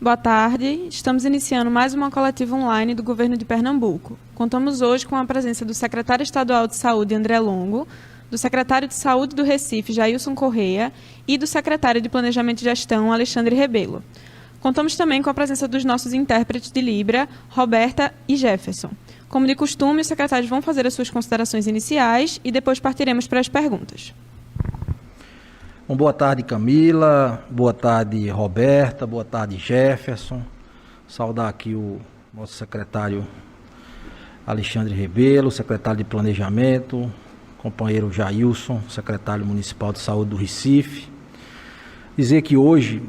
Boa tarde, estamos iniciando mais uma coletiva online do Governo de Pernambuco. Contamos hoje com a presença do secretário estadual de Saúde, André Longo, do secretário de Saúde do Recife, Jailson Correia, e do secretário de Planejamento e Gestão, Alexandre Rebelo. Contamos também com a presença dos nossos intérpretes de Libra, Roberta e Jefferson. Como de costume, os secretários vão fazer as suas considerações iniciais e depois partiremos para as perguntas. Boa tarde, Camila. Boa tarde, Roberta. Boa tarde, Jefferson. Saudar aqui o nosso secretário Alexandre Rebelo, secretário de Planejamento, companheiro Jailson, secretário municipal de Saúde do Recife. Dizer que hoje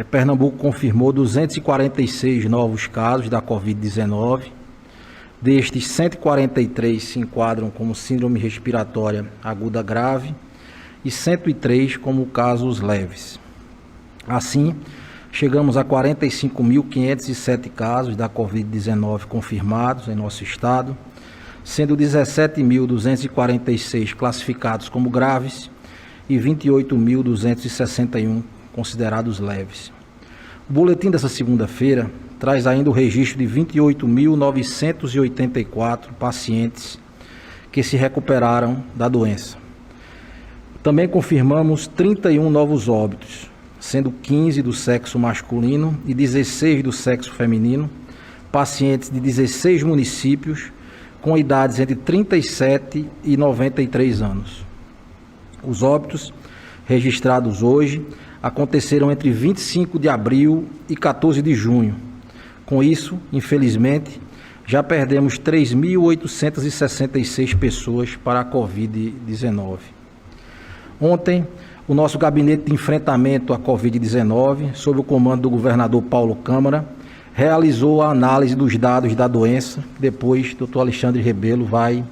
Pernambuco confirmou 246 novos casos da Covid-19. Destes, 143 se enquadram como síndrome respiratória aguda grave e 103 como casos leves. Assim, chegamos a 45.507 casos da Covid-19 confirmados em nosso estado, sendo 17.246 classificados como graves e 28.261 considerados leves. O boletim dessa segunda-feira traz ainda o registro de 28.984 pacientes que se recuperaram da doença. Também confirmamos 31 novos óbitos, sendo 15 do sexo masculino e 16 do sexo feminino, pacientes de 16 municípios com idades entre 37 e 93 anos. Os óbitos registrados hoje aconteceram entre 25 de abril e 14 de junho. Com isso, infelizmente, já perdemos 3.866 pessoas para a Covid-19. Ontem, o nosso gabinete de enfrentamento à Covid-19, sob o comando do governador Paulo Câmara, realizou a análise dos dados da doença. Depois, o Dr. Alexandre Rebelo vai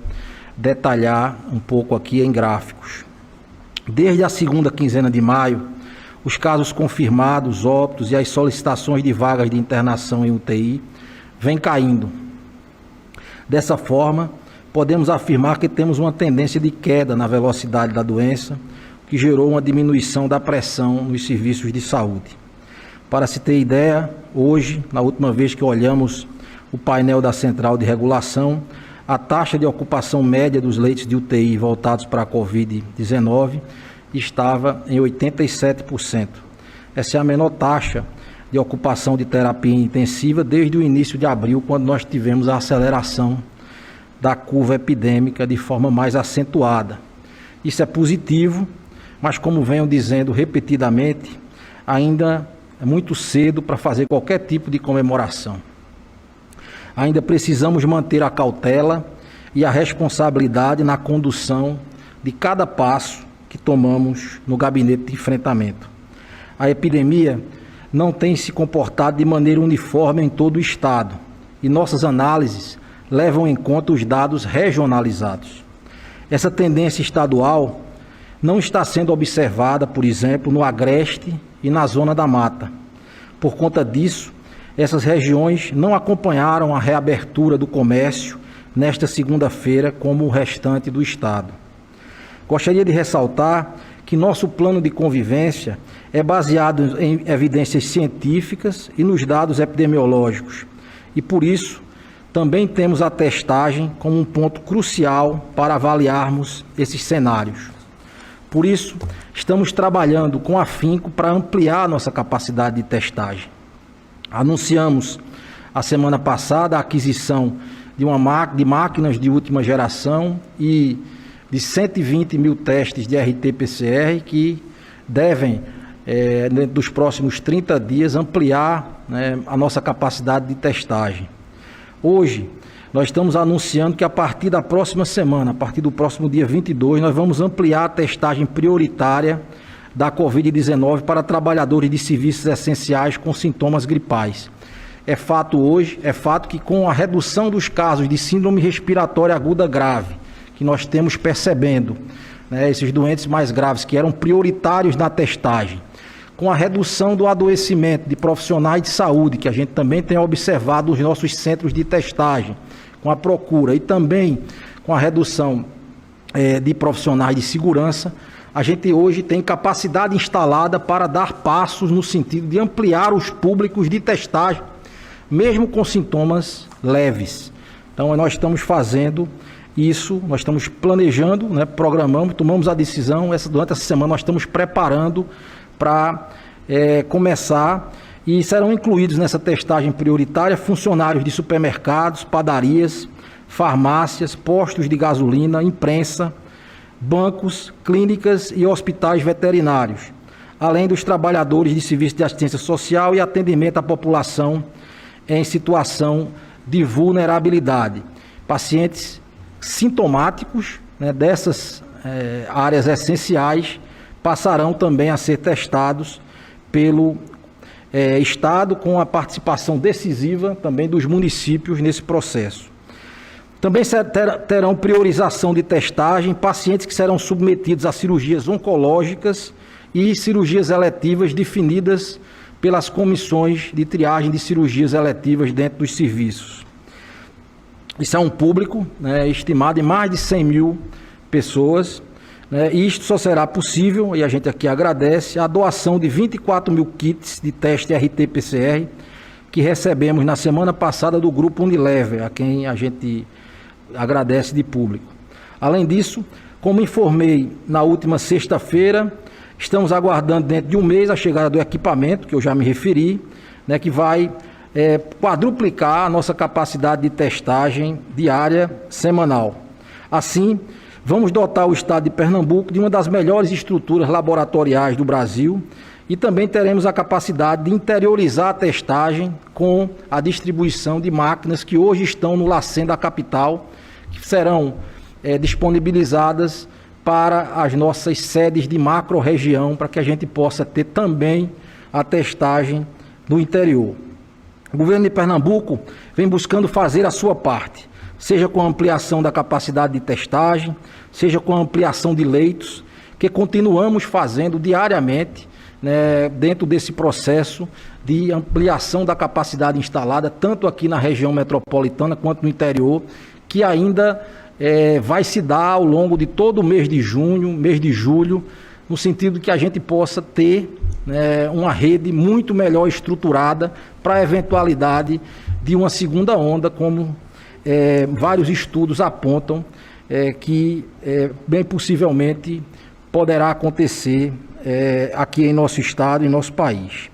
detalhar um pouco aqui em gráficos. Desde a segunda quinzena de maio, os casos confirmados, óbitos e as solicitações de vagas de internação em UTI vêm caindo. Dessa forma, podemos afirmar que temos uma tendência de queda na velocidade da doença, que gerou uma diminuição da pressão nos serviços de saúde. Para se ter ideia, hoje, na última vez que olhamos o painel da Central de Regulação, a taxa de ocupação média dos leitos de UTI voltados para a Covid-19 estava em 87%. Essa é a menor taxa de ocupação de terapia intensiva desde o início de abril, quando nós tivemos a aceleração da curva epidêmica de forma mais acentuada. Isso é positivo, mas como venho dizendo repetidamente, ainda é muito cedo para fazer qualquer tipo de comemoração. Ainda precisamos manter a cautela e a responsabilidade na condução de cada passo que tomamos no gabinete de enfrentamento. A epidemia não tem se comportado de maneira uniforme em todo o estado e nossas análises levam em conta os dados regionalizados. Essa tendência estadual não está sendo observada, por exemplo, no Agreste e na Zona da Mata. Por conta disso, essas regiões não acompanharam a reabertura do comércio nesta segunda-feira como o restante do estado. Gostaria de ressaltar que nosso plano de convivência é baseado em evidências científicas e nos dados epidemiológicos, e por isso também temos a testagem como um ponto crucial para avaliarmos esses cenários. Por isso, estamos trabalhando com afinco para ampliar nossa capacidade de testagem. Anunciamos a semana passada a aquisição de máquinas de última geração e de 120 mil testes de RT-PCR que devem, dentro dos próximos 30 dias, ampliar a nossa capacidade de testagem. Hoje, nós estamos anunciando que a partir da próxima semana, a partir do próximo dia 22, nós vamos ampliar a testagem prioritária da Covid-19 para trabalhadores de serviços essenciais com sintomas gripais. É fato que com a redução dos casos de síndrome respiratória aguda grave, que nós temos percebendo, esses doentes mais graves que eram prioritários na testagem, com a redução do adoecimento de profissionais de saúde, que a gente também tem observado nos nossos centros de testagem, com a procura e também com a redução de profissionais de segurança, a gente hoje tem capacidade instalada para dar passos no sentido de ampliar os públicos de testagem, mesmo com sintomas leves. Então, nós estamos fazendo isso, nós estamos planejando, né, programamos, tomamos a decisão, durante essa semana nós estamos preparando para começar, e serão incluídos nessa testagem prioritária funcionários de supermercados, padarias, farmácias, postos de gasolina, imprensa, bancos, clínicas e hospitais veterinários, além dos trabalhadores de serviço de assistência social e atendimento à população em situação de vulnerabilidade. Pacientes sintomáticos, né, dessas áreas essenciais passarão também a ser testados pelo Estado, com a participação decisiva também dos municípios nesse processo. Também terão priorização de testagem pacientes que serão submetidos a cirurgias oncológicas e cirurgias eletivas definidas pelas comissões de triagem de cirurgias eletivas dentro dos serviços. Isso é um público, né, estimado em mais de 100 mil pessoas, né, e isto só será possível, e a gente aqui agradece, a doação de 24 mil kits de teste RT-PCR que recebemos na semana passada do Grupo Unilever, a quem a gente agradece de público. Além disso, como informei na última sexta-feira, estamos aguardando dentro de um mês a chegada do equipamento, que eu já me referi, né, que vai quadruplicar a nossa capacidade de testagem diária semanal. Assim, vamos dotar o Estado de Pernambuco de uma das melhores estruturas laboratoriais do Brasil e também teremos a capacidade de interiorizar a testagem com a distribuição de máquinas que hoje estão no LACEN da capital, que serão disponibilizadas para as nossas sedes de macro-região, para que a gente possa ter também a testagem no interior. O governo de Pernambuco vem buscando fazer a sua parte, seja com a ampliação da capacidade de testagem, seja com a ampliação de leitos, que continuamos fazendo diariamente, né, dentro desse processo de ampliação da capacidade instalada, tanto aqui na região metropolitana quanto no interior, que ainda vai se dar ao longo de todo o mês de junho, mês de julho, no sentido que a gente possa ter uma rede muito melhor estruturada para a eventualidade de uma segunda onda, como vários estudos apontam que bem possivelmente poderá acontecer aqui em nosso estado e em nosso país.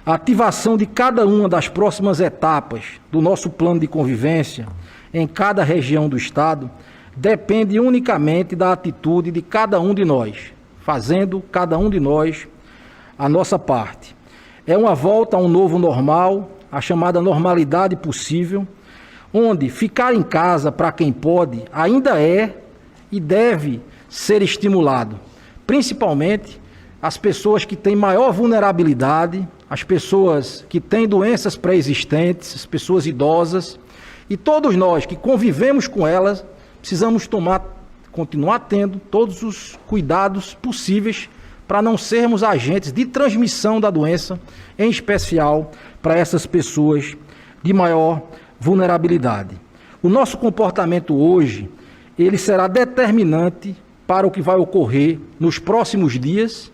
A ativação de cada uma das próximas etapas do nosso plano de convivência em cada região do estado depende unicamente da atitude de cada um de nós, fazendo cada um de nós a nossa parte. É uma volta a um novo normal, a chamada normalidade possível, onde ficar em casa para quem pode ainda é e deve ser estimulado, principalmente as pessoas que têm maior vulnerabilidade, as pessoas que têm doenças pré-existentes, as pessoas idosas, e todos nós que convivemos com elas precisamos continuar tendo todos os cuidados possíveis para não sermos agentes de transmissão da doença, em especial para essas pessoas de maior vulnerabilidade. O nosso comportamento hoje, ele será determinante para o que vai ocorrer nos próximos dias,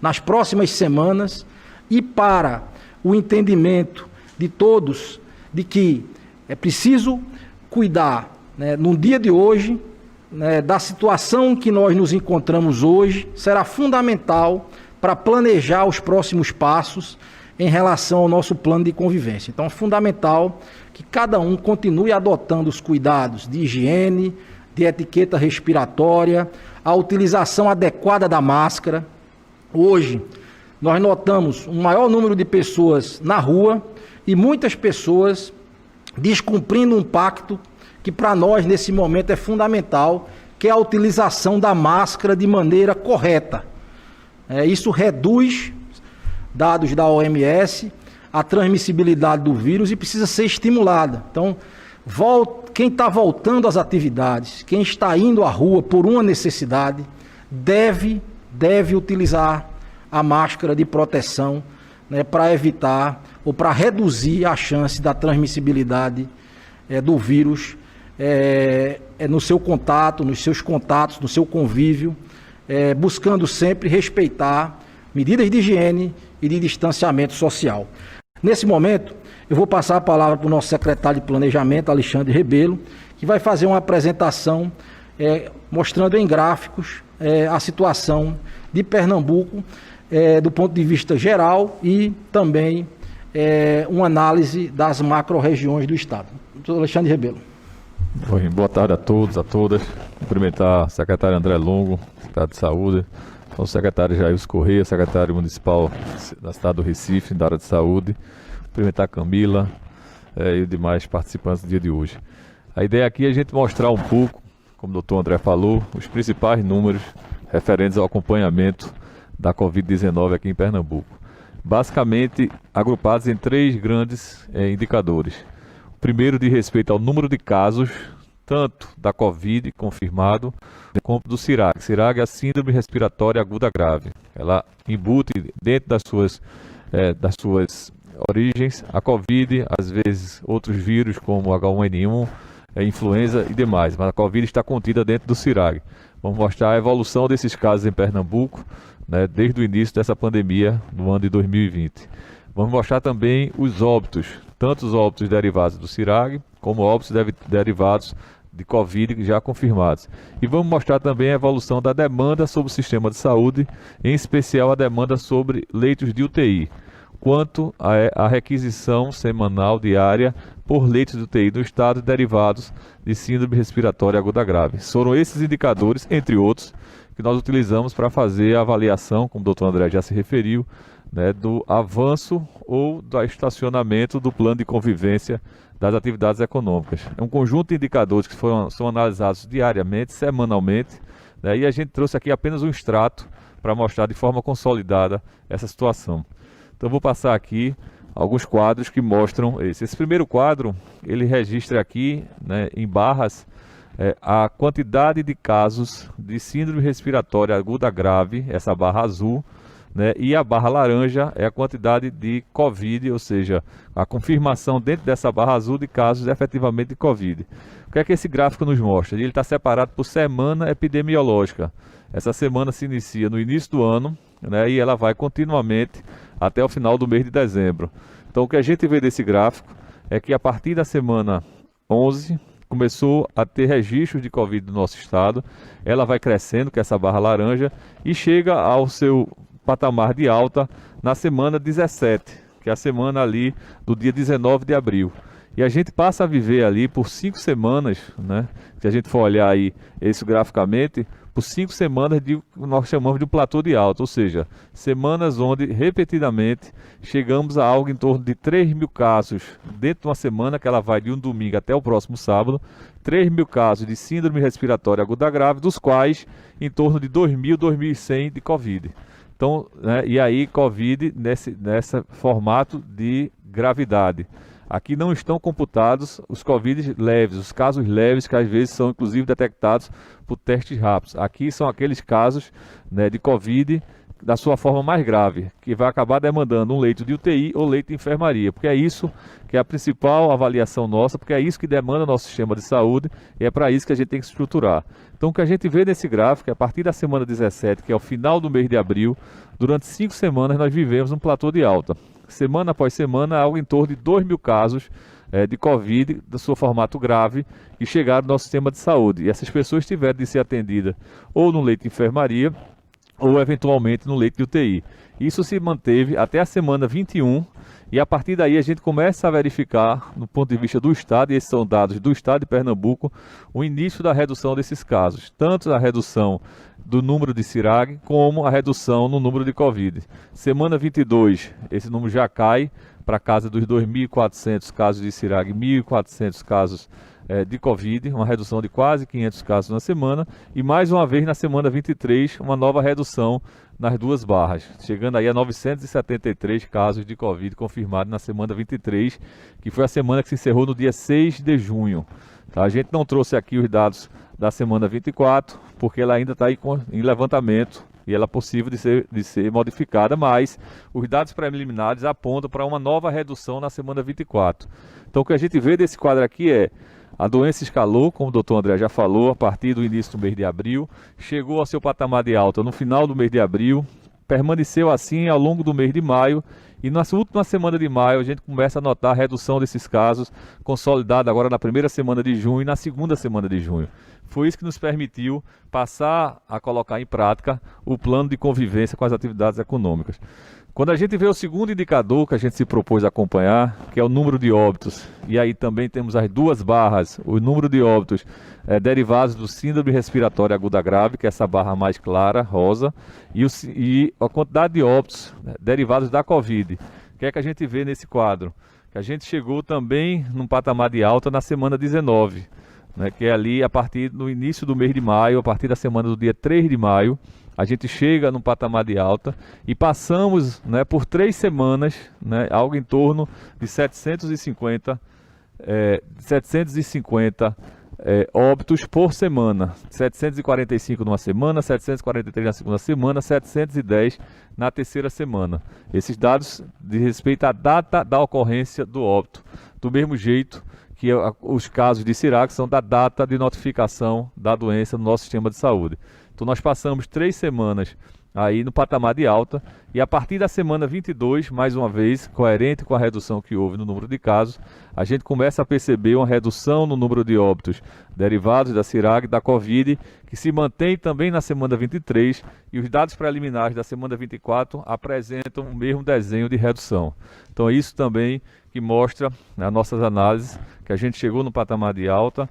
nas próximas semanas, e para o entendimento de todos de que é preciso cuidar, no dia de hoje, da situação em que nós nos encontramos hoje, será fundamental para planejar os próximos passos em relação ao nosso plano de convivência. Então é fundamental que cada um continue adotando os cuidados de higiene, de etiqueta respiratória, a utilização adequada da máscara. Hoje, nós notamos um maior número de pessoas na rua e muitas pessoas descumprindo um pacto que para nós nesse momento é fundamental, que é a utilização da máscara de maneira correta. Isso reduz, dados da OMS, a transmissibilidade do vírus e precisa ser estimulada. Então, quem está voltando às atividades, quem está indo à rua por uma necessidade, deve utilizar a máscara de proteção, para evitar ou para reduzir a chance da transmissibilidade do vírus no seu contato, nos seus contatos, no seu convívio buscando sempre respeitar medidas de higiene e de distanciamento social. Nesse momento, eu vou passar a palavra para o nosso secretário de Planejamento, Alexandre Rebelo, que vai fazer uma apresentação mostrando em gráficos a situação de Pernambuco do ponto de vista geral e também uma análise das macro-regiões do Estado. Doutor Alexandre Rebelo. Oi, boa tarde a todos, a todas. Cumprimentar o secretário André Longo, secretário de Saúde, o secretário Jailson Correia, secretário municipal da cidade do Recife, da área de saúde. Cumprimentar a Camila e os demais participantes do dia de hoje. A ideia aqui é a gente mostrar um pouco, como o doutor André falou, os principais números referentes ao acompanhamento da Covid-19 aqui em Pernambuco. Basicamente agrupados em 3 grandes indicadores. O primeiro diz respeito ao número de casos, tanto da Covid confirmado, como do CIRAG. CIRAG é a Síndrome Respiratória Aguda Grave. Ela embute dentro das suas origens a Covid, às vezes outros vírus como H1N1, influenza e demais, mas a Covid está contida dentro do CIRAG. Vamos mostrar a evolução desses casos em Pernambuco, né, desde o início dessa pandemia no ano de 2020. Vamos mostrar também os óbitos, tanto os óbitos derivados do CIRAG, como óbitos derivados de Covid já confirmados. E vamos mostrar também a evolução da demanda sobre o sistema de saúde, em especial a demanda sobre leitos de UTI, quanto à requisição semanal diária por leitos de UTI no estado derivados de síndrome respiratória aguda grave. Foram esses indicadores, entre outros, que nós utilizamos para fazer a avaliação, como o doutor André já se referiu, né, do avanço ou do estacionamento do plano de convivência das atividades econômicas. É um conjunto de indicadores que são analisados diariamente, semanalmente, né, e a gente trouxe aqui apenas um extrato para mostrar de forma consolidada essa situação. Então vou passar aqui alguns quadros que mostram esse. Esse primeiro quadro, ele registra aqui, né, em barras, a quantidade de casos de síndrome respiratória aguda grave, essa barra azul, né, e a barra laranja é a quantidade de Covid, ou seja, a confirmação dentro dessa barra azul de casos efetivamente de Covid. O que é que esse gráfico nos mostra? Ele está separado por semana epidemiológica. Essa semana se inicia no início do ano, né, e ela vai continuamente até o final do mês de dezembro. Então o que a gente vê desse gráfico é que a partir da semana 11 começou a ter registros de Covid no nosso estado, ela vai crescendo, que é essa barra laranja, e chega ao seu patamar de alta na semana 17, que é a semana ali do dia 19 de abril. E a gente passa a viver ali por 5 semanas, né? Se a gente for olhar aí isso graficamente, por 5 semanas de nós chamamos de um platô de alta, ou seja, semanas onde repetidamente chegamos a algo em torno de 3.000 casos dentro de uma semana, que ela vai de um domingo até o próximo sábado, 3.000 casos de síndrome respiratória aguda grave, dos quais em torno de 2.000, 2.100 de Covid. Então, né, e aí Covid nesse formato de gravidade. Aqui não estão computados os Covid leves, os casos leves que às vezes são inclusive detectados por testes rápidos. Aqui são aqueles casos, né, de Covid da sua forma mais grave, que vai acabar demandando um leito de UTI ou leito de enfermaria, porque é isso que é a principal avaliação nossa, porque é isso que demanda nosso sistema de saúde e é para isso que a gente tem que se estruturar. Então o que a gente vê nesse gráfico é a partir da semana 17, que é o final do mês de abril, durante 5 semanas nós vivemos um platô de alta. Semana após semana, algo em torno de 2.000 casos de Covid, do seu formato grave, que chegaram no nosso sistema de saúde. E essas pessoas tiveram de ser atendidas ou no leito de enfermaria, ou eventualmente no leito de UTI. Isso se manteve até a semana 21, e a partir daí a gente começa a verificar, no ponto de vista do Estado, e esses são dados do Estado de Pernambuco, o início da redução desses casos, tanto a redução do número de CIRAG, como a redução no número de Covid. Semana 22, esse número já cai para a casa dos 2.400 casos de CIRAG, 1.400 casos de Covid, uma redução de quase 500 casos na semana, e mais uma vez na semana 23, uma nova redução nas duas barras, chegando aí a 973 casos de Covid confirmados na semana 23, que foi a semana que se encerrou no dia 6 de junho. Tá? A gente não trouxe aqui os dados da semana 24, porque ela ainda está em levantamento e ela é possível de ser modificada, mas os dados preliminares apontam para uma nova redução na semana 24. Então o que a gente vê desse quadro aqui é A doença escalou, como o doutor André já falou, a partir do início do mês de abril, chegou ao seu patamar de alta no final do mês de abril, permaneceu assim ao longo do mês de maio, e na última semana de maio a gente começa a notar a redução desses casos, consolidada agora na primeira semana de junho e na segunda semana de junho. Foi isso que nos permitiu passar a colocar em prática o plano de convivência com as atividades econômicas. Quando a gente vê o segundo indicador que a gente se propôs a acompanhar, que é o número de óbitos, e aí também temos as duas barras, o número de óbitos derivados do síndrome respiratória aguda grave, que é essa barra mais clara, rosa, e a quantidade de óbitos derivados da Covid. O que é que a gente vê nesse quadro? Que a gente chegou também num patamar de alta na semana 19, né, que é ali a partir do início do mês de maio, a partir da semana do dia 3 de maio, a gente chega num patamar de alta e passamos, né, por 3 semanas, né, algo em torno de 750 óbitos por semana. 745 numa semana, 743 na segunda semana, 710 na terceira semana. Esses dados diz respeito à data da ocorrência do óbito. Do mesmo jeito que os casos de Cirac são da data de notificação da doença no nosso sistema de saúde. Então nós passamos 3 semanas aí no patamar de alta e a partir da semana 22, mais uma vez, coerente com a redução que houve no número de casos, a gente começa a perceber uma redução no número de óbitos derivados da Cirac e da Covid, que se mantém também na semana 23 e os dados preliminares da semana 24 apresentam o mesmo desenho de redução. Então é isso também que mostra nas nossas análises que a gente chegou no patamar de alta,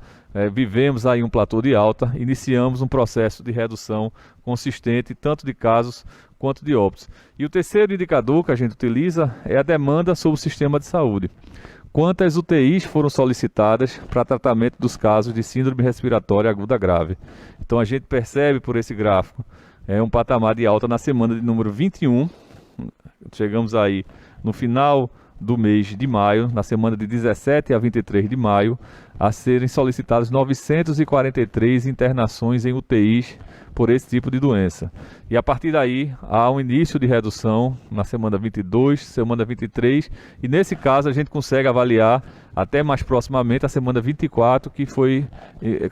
vivemos aí um platô de alta, iniciamos um processo de redução consistente, tanto de casos quanto de óbitos. E o terceiro indicador que a gente utiliza é a demanda sobre o sistema de saúde. Quantas UTIs foram solicitadas para tratamento dos casos de síndrome respiratória aguda grave? Então a gente percebe por esse gráfico um patamar de alta na semana de número 21, chegamos aí no final do mês de maio, na semana de 17 a 23 de maio, a serem solicitadas 943 internações em UTIs por esse tipo de doença. E a partir daí há um início de redução na semana 22, semana 23, e nesse caso a gente consegue avaliar até mais proximamente a semana 24, que foi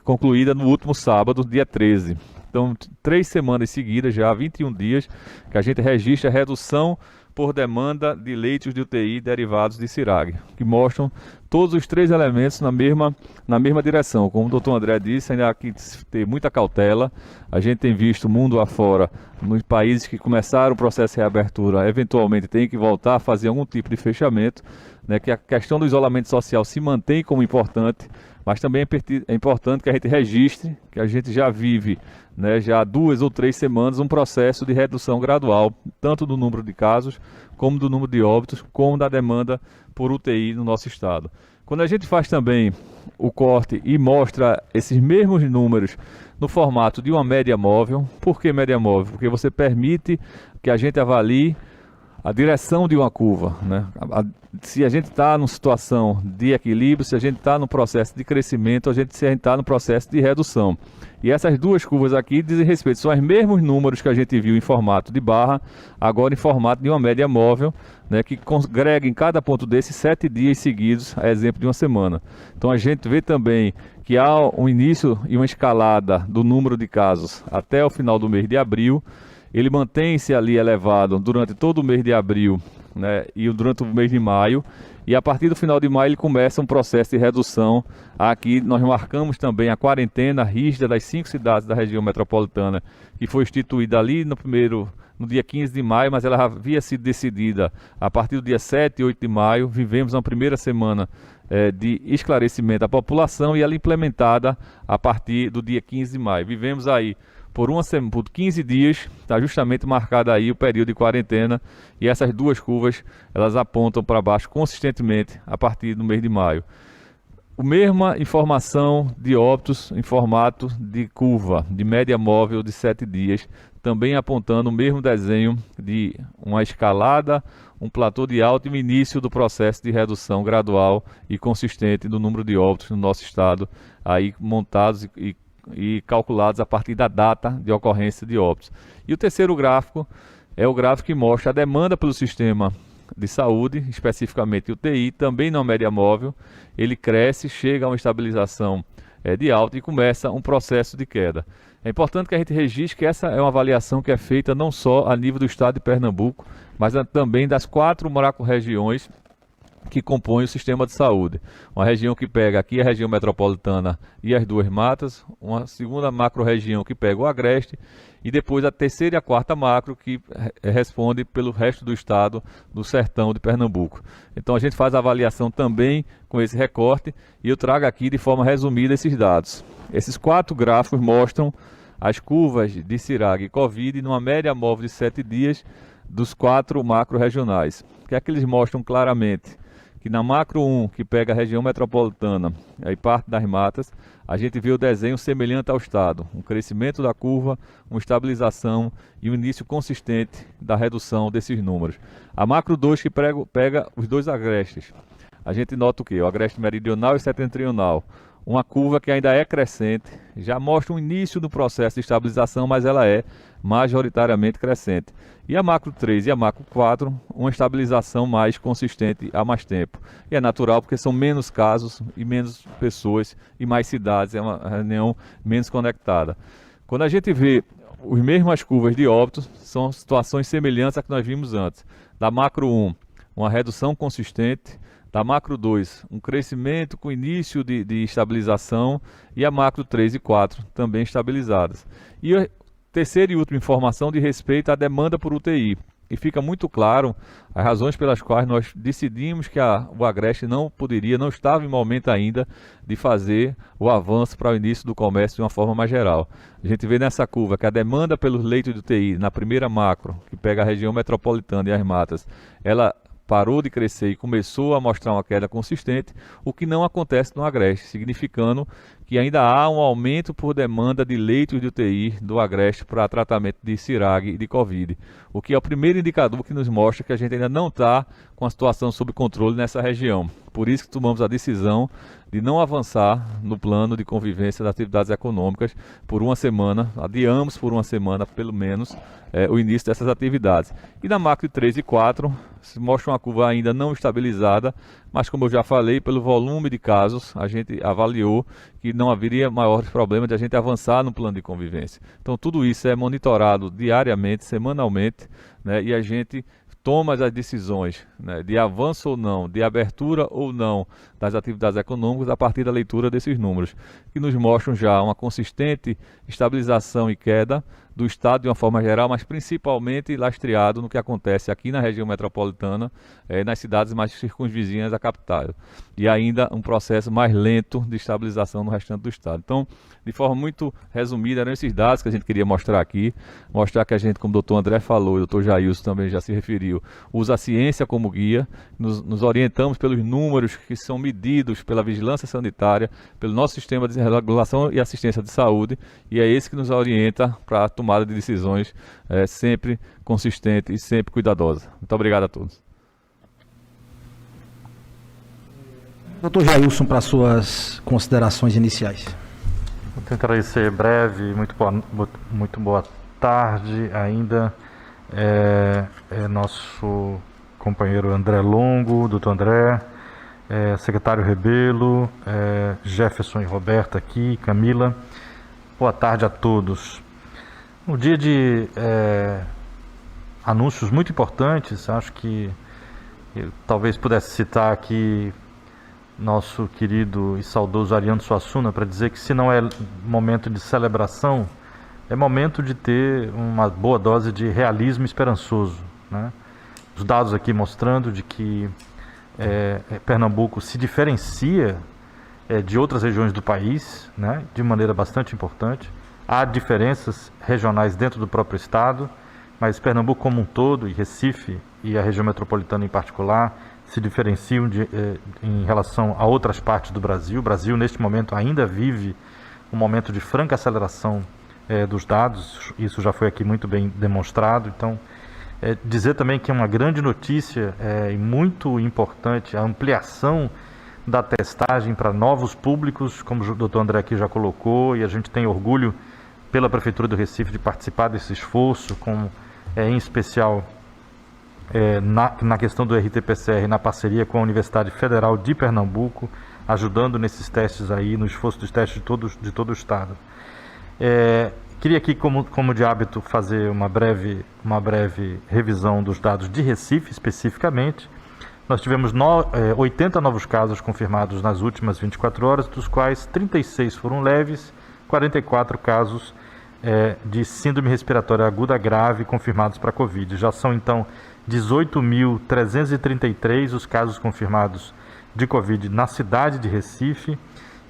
concluída no último sábado, dia 13. Então, 3 semanas seguidas, já há 21 dias, que a gente registra a redução por demanda de leitos de UTI derivados de Cirac, que mostram todos os 3 elementos na mesma direção. Como o doutor André disse, ainda há que ter muita cautela. A gente tem visto o mundo afora, nos países que começaram o processo de reabertura, eventualmente tem que voltar a fazer algum tipo de fechamento, né, que a questão do isolamento social se mantém como importante, mas também é importante que a gente registre que a gente já vive, né, já há 2 ou 3 semanas um processo de redução gradual, tanto do número de casos, como do número de óbitos, como da demanda por UTI no nosso estado. Quando a gente faz também o corte e mostra esses mesmos números no formato de uma média móvel, por que média móvel? Porque você permite que a gente avalie a direção de uma curva, né? Se a gente está numa situação de equilíbrio, se a gente está no processo de crescimento, se a gente está no processo de redução. E essas duas curvas aqui dizem respeito, são os mesmos números que a gente viu em formato de barra, agora em formato de uma média móvel, né, que congrega em cada ponto desses 7 dias seguidos, a exemplo de uma semana. Então a gente vê também que há um início e uma escalada do número de casos até o final do mês de abril. Ele mantém-se ali elevado durante todo o mês de abril, né, e durante o mês de maio, e a partir do final de maio ele começa um processo de redução. Aqui nós marcamos também a quarentena rígida das 5 cidades da região metropolitana, que foi instituída ali no dia 15 de maio, mas ela havia sido decidida a partir do dia 7 e 8 de maio. Vivemos uma primeira semana de esclarecimento da população e ela implementada a partir do dia 15 de maio. Vivemos aí por 15 dias, está justamente marcado aí o período de quarentena, e essas duas curvas elas apontam para baixo consistentemente a partir do mês de maio. A mesma informação de óbitos em formato de curva, de média móvel de 7 dias, também apontando o mesmo desenho de uma escalada, um platô de alta e o início do processo de redução gradual e consistente do número de óbitos no nosso estado, aí montados e calculados a partir da data de ocorrência de óbitos. E o terceiro gráfico é o gráfico que mostra a demanda pelo sistema de saúde, especificamente UTI, também na média móvel, ele cresce, chega a uma estabilização de alta e começa um processo de queda. É importante que a gente registre que essa é uma avaliação que é feita não só a nível do estado de Pernambuco, mas também das 4 macro-regiões que compõem o sistema de saúde. Uma região que pega aqui a região metropolitana e as 2 matas, uma segunda macro-região que pega o Agreste, e depois a terceira e a quarta macro que responde pelo resto do estado do sertão de Pernambuco. Então a gente faz a avaliação também com esse recorte e eu trago aqui de forma resumida esses dados. Esses 4 gráficos mostram as curvas de CIRAG e Covid numa média móvel de 7 dias dos 4 macro-regionais. O que é que eles mostram claramente? Que na macro 1, que pega a região metropolitana e parte das matas, a gente vê o desenho semelhante ao estado, um crescimento da curva, uma estabilização e um início consistente da redução desses números. A macro 2, que pega os 2 agrestes, a gente nota o quê? O agreste meridional e setentrional. Uma curva que ainda é crescente, já mostra o início do processo de estabilização, mas ela é majoritariamente crescente. E a macro 3 e a macro 4, uma estabilização mais consistente há mais tempo. E é natural porque são menos casos e menos pessoas e mais cidades, é uma região menos conectada. Quando a gente vê as mesmas curvas de óbitos, são situações semelhantes à que nós vimos antes. Da macro 1, uma redução consistente. Da macro 2, um crescimento com início de estabilização, e a macro 3 e 4 também estabilizadas. E a terceira e última informação de respeito à demanda por UTI. E fica muito claro as razões pelas quais nós decidimos que o Agreste não estava em momento ainda de fazer o avanço para o início do comércio de uma forma mais geral. A gente vê nessa curva que a demanda pelos leitos de UTI, na primeira macro, que pega a região metropolitana e as matas, ela parou de crescer e começou a mostrar uma queda consistente, o que não acontece no Agreste, significando que ainda há um aumento por demanda de leitos de UTI do Agreste para tratamento de CIRAG e de Covid, o que é o primeiro indicador que nos mostra que a gente ainda não está com a situação sob controle nessa região. Por isso que tomamos a decisão de não avançar no plano de convivência das atividades econômicas por uma semana, adiamos por uma semana pelo menos o início dessas atividades. E na macro 3 e 4 se mostra uma curva ainda não estabilizada, mas como eu já falei, pelo volume de casos, a gente avaliou que não haveria maiores problemas de a gente avançar no plano de convivência. Então tudo isso é monitorado diariamente, semanalmente, né, e a gente toma as decisões, né, de avanço ou não, de abertura ou não das atividades econômicas a partir da leitura desses números, que nos mostram já uma consistente estabilização e queda do estado de uma forma geral, mas principalmente lastreado no que acontece aqui na região metropolitana, nas cidades mais circunvizinhas à capital. E ainda um processo mais lento de estabilização no restante do estado. Então, de forma muito resumida, eram esses dados que a gente queria mostrar aqui, mostrar que a gente, como o doutor André falou, e o doutor Jailson também já se referiu, usa a ciência como guia, nos orientamos pelos números que são medidos pela vigilância sanitária, pelo nosso sistema de regulação e assistência de saúde, e é esse que nos orienta para a tomada de decisões sempre consistente e sempre cuidadosa. Muito obrigado a todos. Doutor Jailson, para suas considerações iniciais. Vou tentar ser breve. Muito boa tarde ainda. Nosso companheiro André Longo, doutor André, secretário Rebelo, Jefferson e Roberta aqui, Camila. Boa tarde a todos. Um dia de anúncios muito importantes. Acho que eu talvez pudesse citar aqui nosso querido e saudoso Ariano Suassuna para dizer que se não é momento de celebração, é momento de ter uma boa dose de realismo esperançoso, né? Os dados aqui mostrando de que Pernambuco se diferencia de outras regiões do país, né? De maneira bastante importante. Há diferenças regionais dentro do próprio estado, mas Pernambuco como um todo, e Recife e a região metropolitana em particular, se diferenciam em relação a outras partes do Brasil. O Brasil, neste momento, ainda vive um momento de franca aceleração dos dados, isso já foi aqui muito bem demonstrado. Então, dizer também que é uma grande notícia e muito importante a ampliação da testagem para novos públicos, como o doutor André aqui já colocou, e a gente tem orgulho pela Prefeitura do Recife de participar desse esforço, com em especial na questão do RT-PCR, na parceria com a Universidade Federal de Pernambuco, ajudando nesses testes aí, no esforço dos testes de todo o estado. Queria aqui, como de hábito, fazer uma breve revisão dos dados de Recife, especificamente. Nós tivemos 80 novos casos confirmados nas últimas 24 horas, dos quais 36 foram leves, 44 casos de síndrome respiratória aguda grave confirmados para Covid. Já são, então, 18.333 os casos confirmados de Covid na cidade de Recife.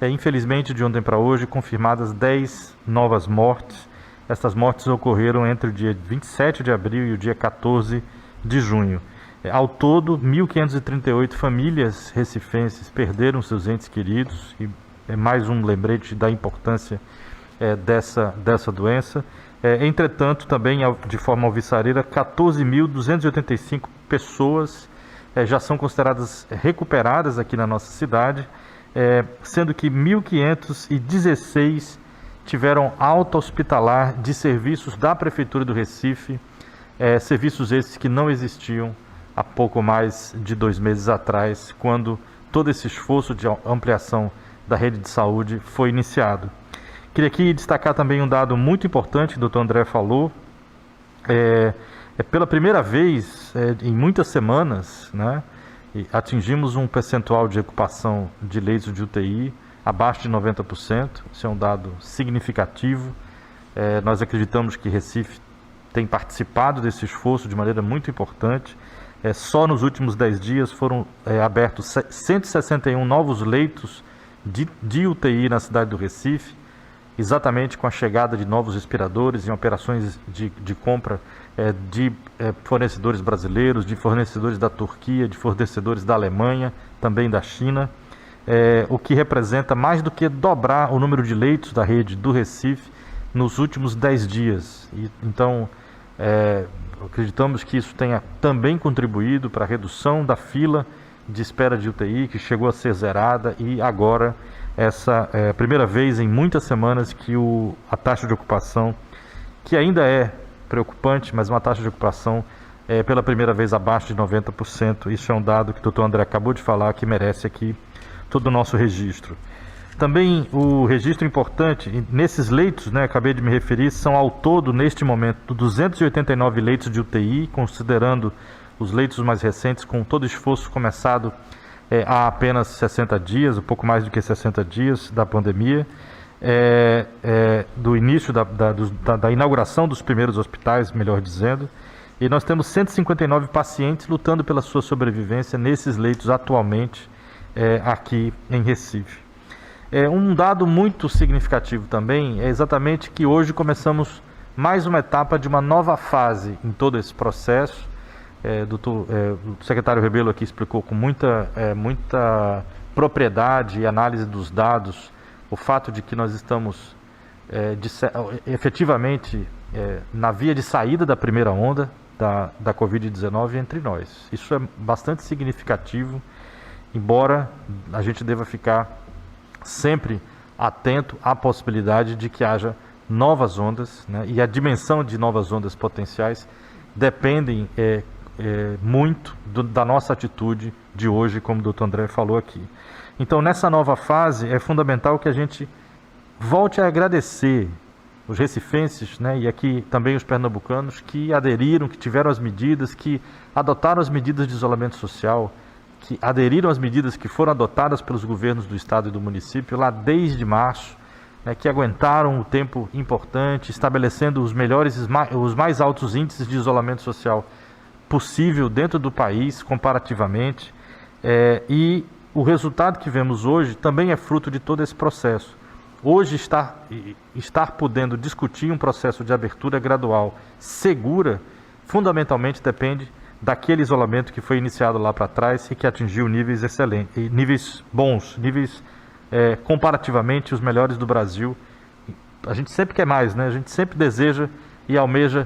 Infelizmente, de ontem para hoje, confirmadas 10 novas mortes. Essas mortes ocorreram entre o dia 27 de abril e o dia 14 de junho. Ao todo, 1.538 famílias recifenses perderam seus entes queridos, e é mais um lembrete da importância dessa doença. Entretanto, também de forma alvissareira, 14.285 pessoas já são consideradas recuperadas aqui na nossa cidade, sendo que 1.516 tiveram alta hospitalar de serviços da Prefeitura do Recife, serviços esses que não existiam há pouco mais de 2 meses atrás, quando todo esse esforço de ampliação da rede de saúde foi iniciado. Queria aqui destacar também um dado muito importante que o Dr. André falou. Pela primeira vez em muitas semanas, né, atingimos um percentual de ocupação de leitos de UTI abaixo de 90%. Isso é um dado significativo. Nós acreditamos que Recife tem participado desse esforço de maneira muito importante. Só nos últimos 10 dias foram abertos 161 novos leitos de UTI na cidade do Recife, exatamente com a chegada de novos respiradores em operações de compra de fornecedores brasileiros, de fornecedores da Turquia, de fornecedores da Alemanha, também da China, o que representa mais do que dobrar o número de leitos da rede do Recife nos últimos 10 dias. Então, acreditamos que isso tenha também contribuído para a redução da fila de espera de UTI, que chegou a ser zerada, e agora essa é a primeira vez em muitas semanas que a taxa de ocupação, que ainda é preocupante, mas uma taxa de ocupação pela primeira vez abaixo de 90%. Isso é um dado que o Dr. André acabou de falar, que merece aqui todo o nosso registro. Também o registro importante, nesses leitos, acabei de me referir, são ao todo, neste momento, 289 leitos de UTI, considerando os leitos mais recentes, com todo o esforço começado há apenas 60 dias, um pouco mais do que 60 dias da pandemia, do início da inauguração dos primeiros hospitais, melhor dizendo, e nós temos 159 pacientes lutando pela sua sobrevivência nesses leitos atualmente aqui em Recife. Um dado muito significativo também é exatamente que hoje começamos mais uma etapa de uma nova fase em todo esse processo. O secretário Rebelo aqui explicou com muita propriedade e análise dos dados o fato de que nós estamos efetivamente na via de saída da primeira onda da Covid-19 entre nós. Isso é bastante significativo, embora a gente deva ficar sempre atento à possibilidade de que haja novas ondas, e a dimensão de novas ondas potenciais dependem muito da nossa atitude de hoje, como o Dr. André falou aqui. Então, nessa nova fase, é fundamental que a gente volte a agradecer os recifenses, e aqui também os pernambucanos que aderiram, que tiveram as medidas, que adotaram as medidas de isolamento social, que aderiram às medidas que foram adotadas pelos governos do estado e do município lá desde março, que aguentaram o tempo importante, estabelecendo os mais altos índices de isolamento social possível dentro do país, comparativamente, e o resultado que vemos hoje também é fruto de todo esse processo. Hoje, estar podendo discutir um processo de abertura gradual segura, fundamentalmente depende daquele isolamento que foi iniciado lá para trás e que atingiu níveis excelentes, níveis bons, níveis comparativamente os melhores do Brasil. A gente sempre quer mais, a gente sempre deseja e almeja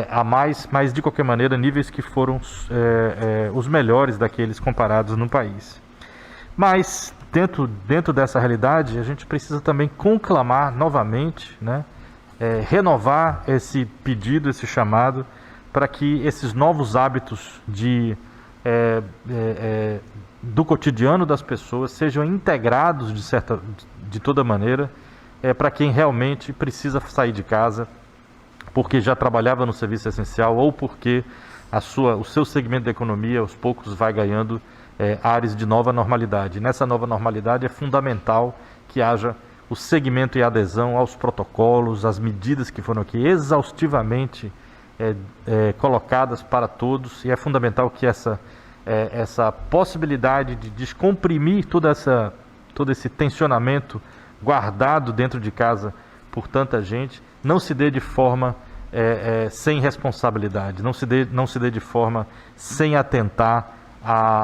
a mais, mas de qualquer maneira níveis que foram os melhores daqueles comparados no país. Mas dentro dessa realidade a gente precisa também conclamar novamente, renovar esse pedido, esse chamado, para que esses novos hábitos do cotidiano das pessoas sejam integrados de toda maneira, para quem realmente precisa sair de casa porque já trabalhava no serviço essencial ou porque o seu segmento da economia aos poucos vai ganhando áreas de nova normalidade. Nessa nova normalidade é fundamental que haja o segmento e a adesão aos protocolos, às medidas que foram aqui exaustivamente colocadas para todos, e é fundamental que essa possibilidade de descomprimir todo esse tensionamento guardado dentro de casa por tanta gente não se dê de forma sem responsabilidade, não se dê de forma sem atentar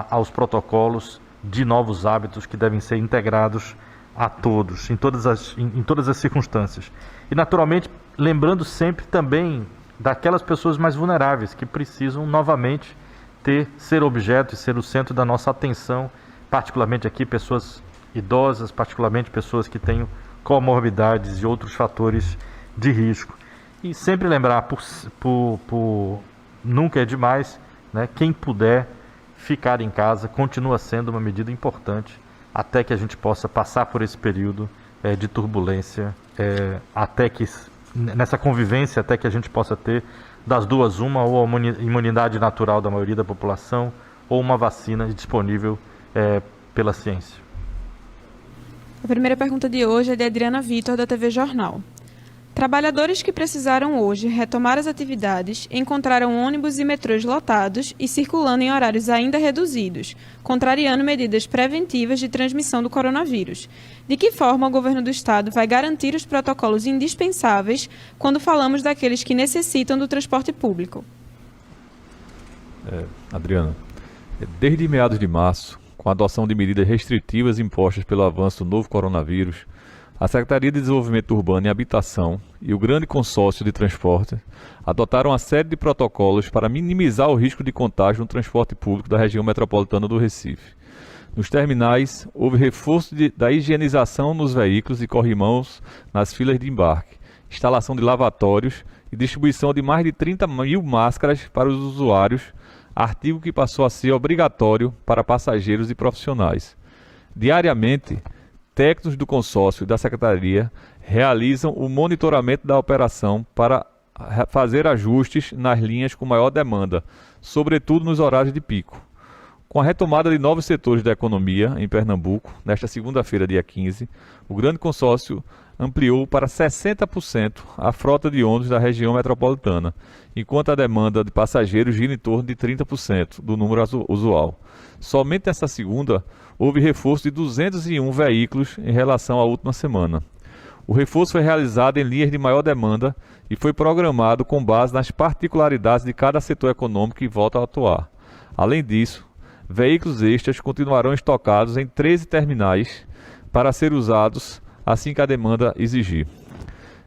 aos protocolos de novos hábitos que devem ser integrados a todos, em todas as circunstâncias. E naturalmente, lembrando sempre também daquelas pessoas mais vulneráveis que precisam novamente ser objeto e ser o centro da nossa atenção, particularmente aqui pessoas idosas, particularmente pessoas que têm comorbidades e outros fatores de risco. E sempre lembrar, nunca é demais, né, quem puder ficar em casa continua sendo uma medida importante até que a gente possa passar por esse período de turbulência, nessa convivência, até que a gente possa ter das duas uma, ou a imunidade natural da maioria da população, ou uma vacina disponível pela ciência. A primeira pergunta de hoje é de Adriana Vitor, da TV Jornal. Trabalhadores que precisaram hoje retomar as atividades encontraram ônibus e metrôs lotados e circulando em horários ainda reduzidos, contrariando medidas preventivas de transmissão do coronavírus. De que forma o governo do estado vai garantir os protocolos indispensáveis quando falamos daqueles que necessitam do transporte público? Adriana, desde meados de março, com a adoção de medidas restritivas impostas pelo avanço do novo coronavírus, a Secretaria de Desenvolvimento Urbano e Habitação e o Grande Consórcio de Transporte adotaram uma série de protocolos para minimizar o risco de contágio no transporte público da região metropolitana do Recife. Nos terminais, houve reforço da higienização nos veículos e corrimãos nas filas de embarque, instalação de lavatórios e distribuição de mais de 30 mil máscaras para os usuários, artigo que passou a ser obrigatório para passageiros e profissionais. Diariamente, técnicos do consórcio e da secretaria realizam o monitoramento da operação para fazer ajustes nas linhas com maior demanda, sobretudo nos horários de pico. Com a retomada de novos setores da economia em Pernambuco, nesta segunda-feira, dia 15, o grande consórcio ampliou para 60% a frota de ônibus da região metropolitana, enquanto a demanda de passageiros gira em torno de 30% do número usual. Somente nesta segunda, houve reforço de 201 veículos em relação à última semana. O reforço foi realizado em linhas de maior demanda e foi programado com base nas particularidades de cada setor econômico que volta a atuar. Além disso, veículos extras continuarão estocados em 13 terminais para ser usados assim que a demanda exigir.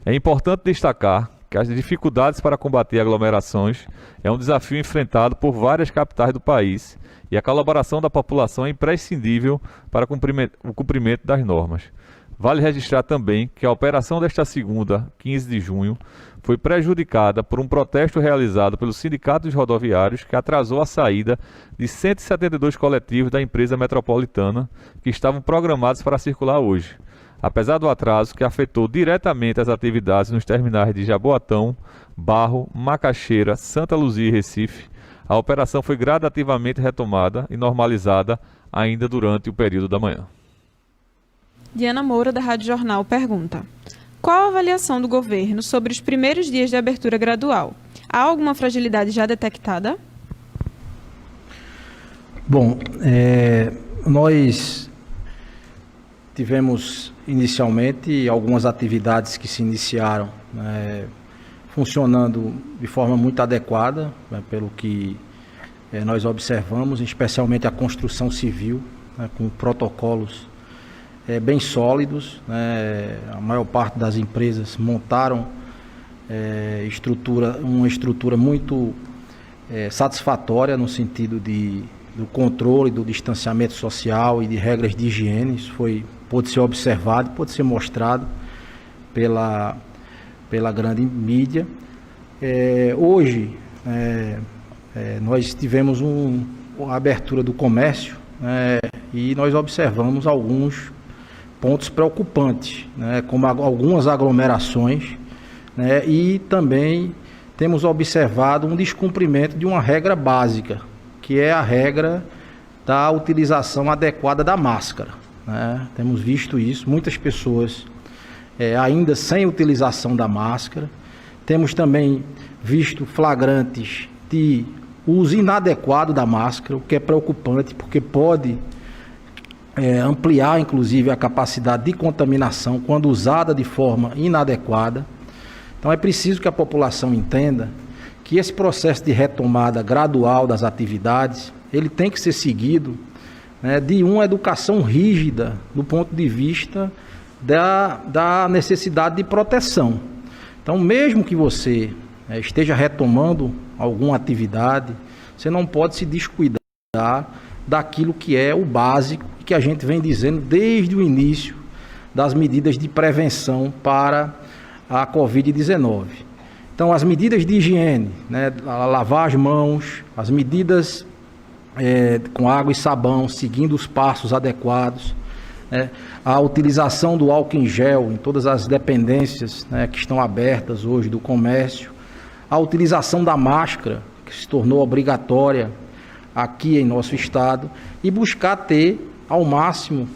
É importante destacar que as dificuldades para combater aglomerações é um desafio enfrentado por várias capitais do país e a colaboração da população é imprescindível para o cumprimento das normas. Vale registrar também que a operação desta segunda, 15 de junho, foi prejudicada por um protesto realizado pelo Sindicato dos Rodoviários que atrasou a saída de 172 coletivos da empresa metropolitana que estavam programados para circular hoje. Apesar do atraso que afetou diretamente as atividades nos terminais de Jaboatão, Barro, Macaxeira, Santa Luzia e Recife, a operação foi gradativamente retomada e normalizada ainda durante o período da manhã. Diana Moura, da Rádio Jornal, pergunta: qual a avaliação do governo sobre os primeiros dias de abertura gradual? Há alguma fragilidade já detectada? Bom, nós tivemos inicialmente algumas atividades que se iniciaram funcionando de forma muito adequada, pelo que nós observamos, especialmente a construção civil, com protocolos bem sólidos. A maior parte das empresas montaram uma estrutura muito satisfatória no sentido do controle, do distanciamento social e de regras de higiene. Isso pôde ser observado, pôde ser mostrado pela grande mídia. Hoje, nós tivemos uma abertura do comércio, e nós observamos alguns pontos preocupantes, como algumas aglomerações, e também temos observado um descumprimento de uma regra básica, que é a regra da utilização adequada da máscara. Temos visto isso, muitas pessoas ainda sem utilização da máscara. Temos também visto flagrantes de uso inadequado da máscara, o que é preocupante, porque pode ampliar, inclusive, a capacidade de contaminação quando usada de forma inadequada. Então é preciso que a população entenda que esse processo de retomada gradual das atividades, ele tem que ser seguido de uma educação rígida do ponto de vista da necessidade de proteção. Então, mesmo que você esteja retomando alguma atividade, você não pode se descuidar daquilo que é o básico que a gente vem dizendo desde o início das medidas de prevenção para a Covid-19. Então, as medidas de higiene, lavar as mãos, as medidas com água e sabão, seguindo os passos adequados, a utilização do álcool em gel em todas as dependências que estão abertas hoje do comércio, a utilização da máscara, que se tornou obrigatória aqui em nosso estado, e buscar ter ao máximo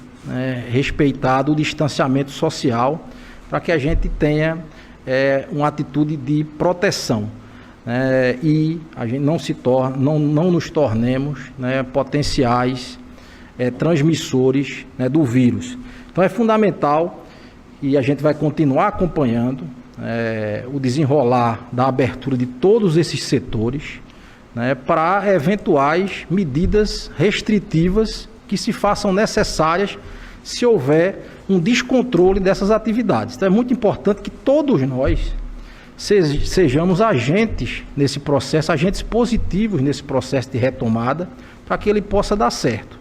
respeitado o distanciamento social, para que a gente tenha uma atitude de proteção, e a gente não nos tornemos potenciais transmissores do vírus. Então é fundamental, e a gente vai continuar acompanhando o desenrolar da abertura de todos esses setores, para eventuais medidas restritivas que se façam necessárias se houver um descontrole dessas atividades. Então é muito importante que todos nós sejamos agentes nesse processo, agentes positivos nesse processo de retomada, para que ele possa dar certo.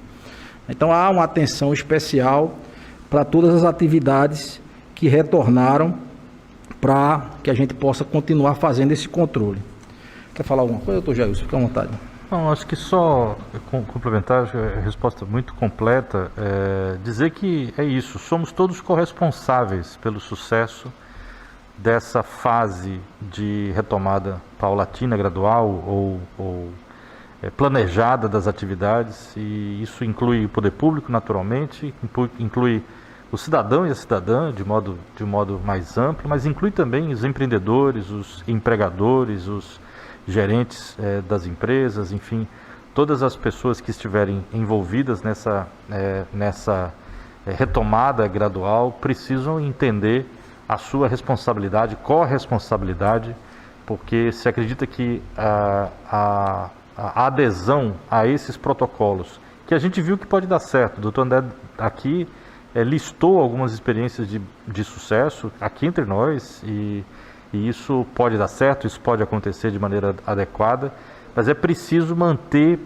Então há uma atenção especial para todas as atividades que retornaram, para que a gente possa continuar fazendo esse controle. Quer falar alguma coisa, doutor Jailson? Fica à vontade. Não, acho que só complementar, acho que a resposta muito completa, dizer que é isso, somos todos corresponsáveis pelo sucesso dessa fase de retomada paulatina, gradual ou planejada das atividades, e isso inclui o poder público, naturalmente, inclui o cidadão e a cidadã de modo mais amplo, mas inclui também os empreendedores, os empregadores, os gerentes das empresas, enfim, todas as pessoas que estiverem envolvidas nessa retomada gradual precisam entender a sua responsabilidade, corresponsabilidade, porque se acredita que a adesão a esses protocolos, que a gente viu que pode dar certo. O doutor André aqui listou algumas experiências de sucesso aqui entre nós, e isso pode dar certo, isso pode acontecer de maneira adequada, mas é preciso manter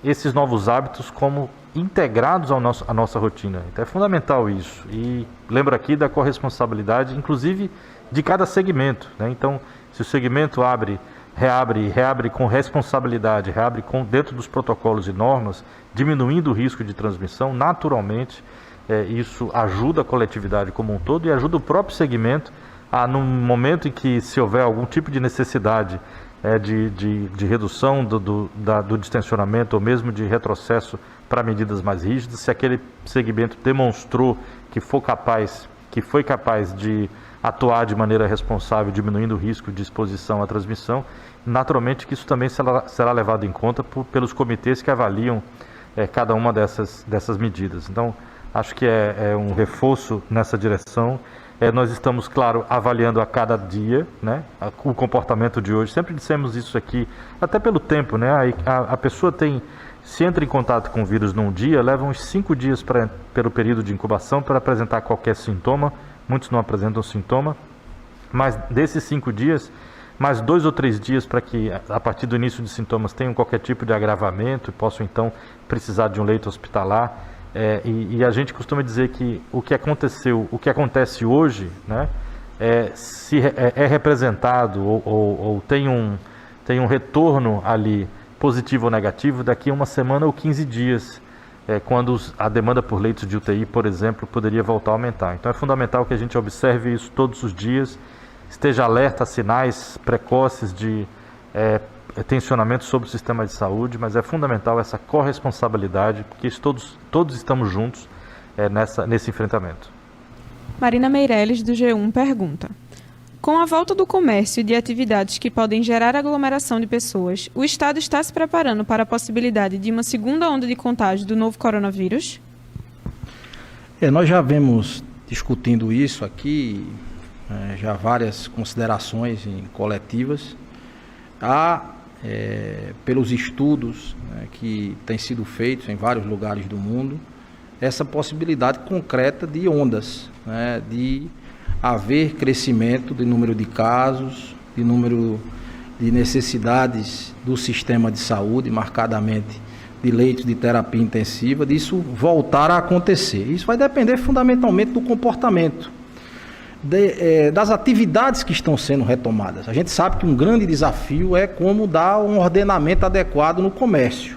esses novos hábitos como integrados à nossa rotina. Então é fundamental isso, e lembro aqui da corresponsabilidade, inclusive de cada segmento, Então, se o segmento reabre com responsabilidade, reabre dentro dos protocolos e normas, diminuindo o risco de transmissão, naturalmente isso ajuda a coletividade como um todo e ajuda o próprio segmento no momento em que, se houver algum tipo de necessidade de redução do distensionamento ou mesmo de retrocesso para medidas mais rígidas, se aquele segmento demonstrou que foi capaz de atuar de maneira responsável, diminuindo o risco de exposição à transmissão, naturalmente que isso também será levado em conta pelos comitês que avaliam cada uma dessas medidas. Então, acho que é um reforço nessa direção. Nós estamos, claro, avaliando a cada dia, o comportamento de hoje. Sempre dissemos isso aqui, até pelo tempo, A pessoa se entra em contato com o vírus num dia, leva uns 5 dias pelo período de incubação para apresentar qualquer sintoma. Muitos não apresentam sintoma, mas desses 5 dias, mais 2 ou 3 dias para que, a partir do início de sintomas, tenham qualquer tipo de agravamento e possam, então, precisar de um leito hospitalar. E a gente costuma dizer que o que acontece hoje, é representado ou tem tem um retorno ali, positivo ou negativo, daqui a uma semana ou 15 dias, quando a demanda por leitos de UTI, por exemplo, poderia voltar a aumentar. Então é fundamental que a gente observe isso todos os dias, esteja alerta a sinais precoces de tensionamento sobre o sistema de saúde, mas é fundamental essa corresponsabilidade, porque todos estamos juntos nesse enfrentamento. Marina Meirelles, do G1, pergunta: com a volta do comércio e de atividades que podem gerar aglomeração de pessoas, o Estado está se preparando para a possibilidade de uma segunda onda de contágio do novo coronavírus? Nós já vemos discutindo isso aqui, já várias considerações coletivas. Há, pelos estudos que têm sido feitos em vários lugares do mundo, essa possibilidade concreta de ondas, de haver crescimento de número de casos, de número de necessidades do sistema de saúde, marcadamente de leitos de terapia intensiva, disso voltar a acontecer. Isso vai depender fundamentalmente do comportamento, das atividades que estão sendo retomadas. A gente sabe que um grande desafio é como dar um ordenamento adequado no comércio.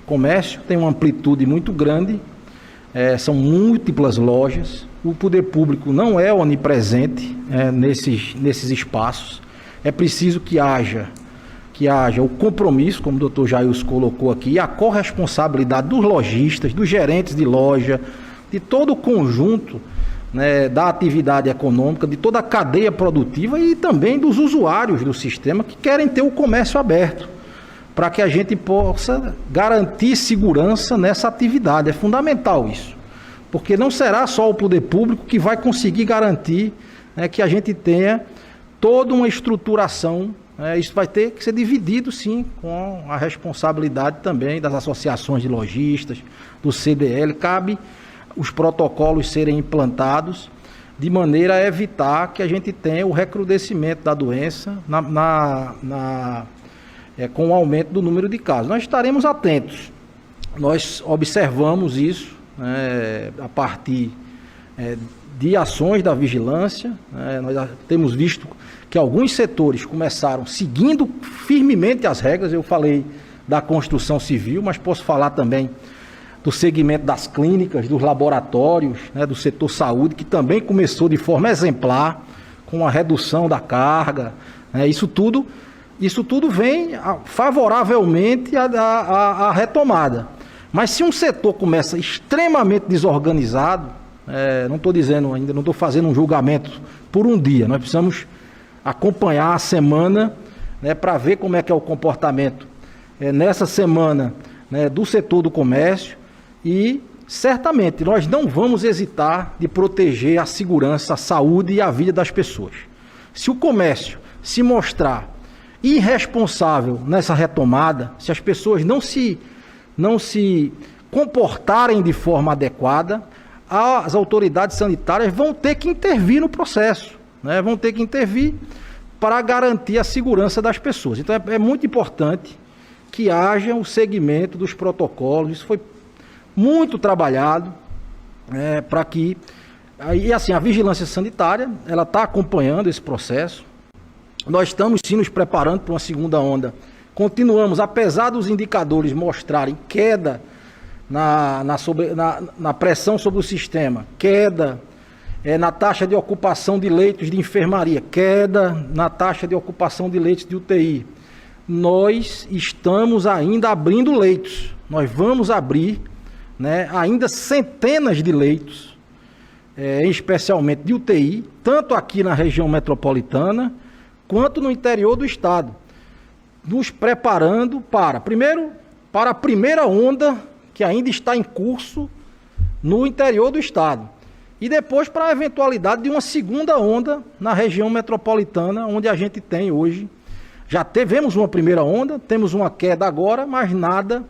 O comércio tem uma amplitude muito grande, são múltiplas lojas, o poder público não é onipresente nesses espaços. É preciso que haja o compromisso, como o Dr. Jailson colocou aqui, e a corresponsabilidade dos lojistas, dos gerentes de loja, de todo o conjunto da atividade econômica, de toda a cadeia produtiva e também dos usuários do sistema que querem ter o comércio aberto, para que a gente possa garantir segurança nessa atividade. É fundamental isso, porque não será só o poder público que vai conseguir garantir que a gente tenha toda uma estruturação. Isso vai ter que ser dividido, sim, com a responsabilidade também das associações de lojistas, do CDL. Cabe os protocolos serem implantados de maneira a evitar que a gente tenha o recrudescimento da doença com o aumento do número de casos. Nós estaremos atentos. Nós observamos isso a partir de ações da vigilância. Nós temos visto que alguns setores começaram seguindo firmemente as regras. Eu falei da construção civil, mas posso falar também do segmento das clínicas, dos laboratórios, do setor saúde, que também começou de forma exemplar, com a redução da carga. Isso tudo vem favoravelmente à retomada. Mas se um setor começa extremamente desorganizado, não estou dizendo ainda, não estou fazendo um julgamento por um dia, nós precisamos acompanhar a semana para ver como é que é o comportamento nessa semana do setor do comércio, e certamente nós não vamos hesitar de proteger a segurança, a saúde e a vida das pessoas. Se o comércio se mostrar irresponsável nessa retomada, se as pessoas não se comportarem de forma adequada, as autoridades sanitárias vão ter que intervir no processo, vão ter que intervir para garantir a segurança das pessoas. Então é muito importante que haja o segmento dos protocolos. Isso foi muito trabalhado para que... E assim, a vigilância sanitária, ela está acompanhando esse processo. Nós estamos sim nos preparando para uma segunda onda. Continuamos, apesar dos indicadores mostrarem queda na pressão sobre o sistema, queda na taxa de ocupação de leitos de enfermaria, queda na taxa de ocupação de leitos de UTI. Nós estamos ainda abrindo leitos. Nós vamos abrir ainda centenas de leitos, especialmente de UTI, tanto aqui na região metropolitana, quanto no interior do estado, nos preparando para a primeira onda que ainda está em curso no interior do estado, e depois para a eventualidade de uma segunda onda na região metropolitana, onde a gente tem hoje, já tivemos uma primeira onda, temos uma queda agora, mas nada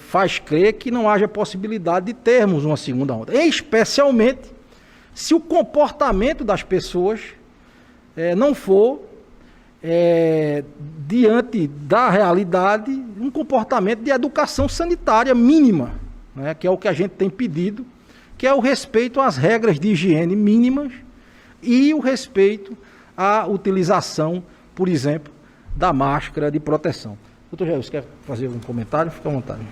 faz crer que não haja possibilidade de termos uma segunda onda, especialmente se o comportamento das pessoas não for, diante da realidade, um comportamento de educação sanitária mínima, que é o que a gente tem pedido, que é o respeito às regras de higiene mínimas e o respeito à utilização, por exemplo, da máscara de proteção. Doutor Jair, você quer fazer um comentário? Fica à vontade.